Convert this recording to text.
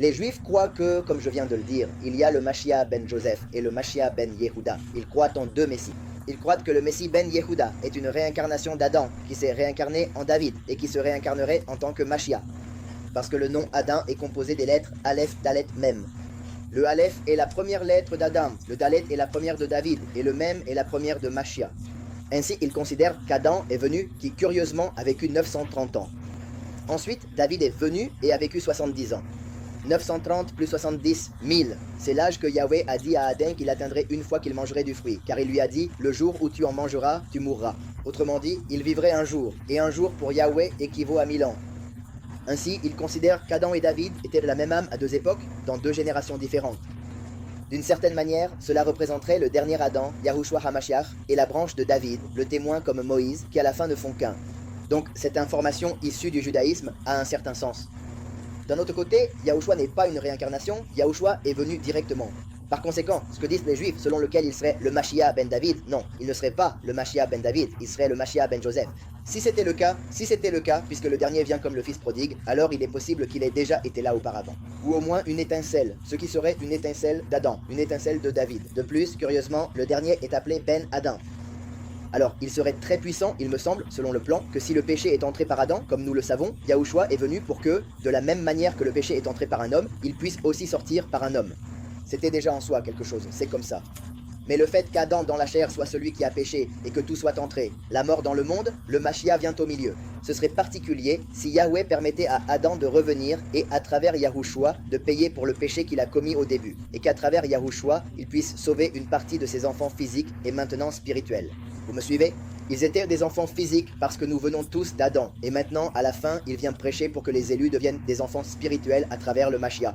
Les Juifs croient que, comme je viens de le dire, il y a le Mashiach ben Joseph et le Mashiach ben Yehuda. Ils croient en deux Messies. Ils croient que le Messie ben Yehuda est une réincarnation d'Adam qui s'est réincarné en David et qui se réincarnerait en tant que Mashiach. Parce que le nom Adam est composé des lettres Aleph, Dalet, Mem. Le Aleph est la première lettre d'Adam, le Dalet est la première de David et le Mem est la première de Mashiach. Ainsi, ils considèrent qu'Adam est venu qui, curieusement, a vécu 930 ans. Ensuite, David est venu et a vécu 70 ans. 930 plus 70, 1000. C'est l'âge que Yahweh a dit à Adam qu'il atteindrait une fois qu'il mangerait du fruit, car il lui a dit, le jour où tu en mangeras, tu mourras. Autrement dit, il vivrait un jour, et un jour pour Yahweh équivaut à 1000 ans. Ainsi, il considère qu'Adam et David étaient de la même âme à deux époques, dans deux générations différentes. D'une certaine manière, cela représenterait le dernier Adam, Yahushua HaMashiach, et la branche de David, le témoin comme Moïse, qui à la fin ne font qu'un. Donc cette information issue du judaïsme a un certain sens. D'un autre côté, Yahushua n'est pas une réincarnation, Yahushua est venu directement. Par conséquent, ce que disent les Juifs, selon lequel il serait le Mashiach ben David, non, il ne serait pas le Mashiach ben David, il serait le Mashiach ben Joseph. Si c'était le cas, puisque le dernier vient comme le fils prodigue, alors il est possible qu'il ait déjà été là auparavant. Ou au moins une étincelle, ce qui serait une étincelle d'Adam, une étincelle de David. De plus, curieusement, le dernier est appelé Ben Adam. Alors, il serait très puissant, il me semble, selon le plan, que si le péché est entré par Adam, comme nous le savons, Yahushua est venu pour que, de la même manière que le péché est entré par un homme, il puisse aussi sortir par un homme. C'était déjà en soi quelque chose, c'est comme ça. Mais le fait qu'Adam dans la chair soit celui qui a péché et que tout soit entré, la mort dans le monde, le Mashiach vient au milieu. Ce serait particulier si Yahweh permettait à Adam de revenir et à travers Yahushua de payer pour le péché qu'il a commis au début, et qu'à travers Yahushua, il puisse sauver une partie de ses enfants physiques et maintenant spirituels. Vous me suivez? Ils étaient des enfants physiques parce que nous venons tous d'Adam, et maintenant, à la fin, il vient prêcher pour que les élus deviennent des enfants spirituels à travers le Mashiach.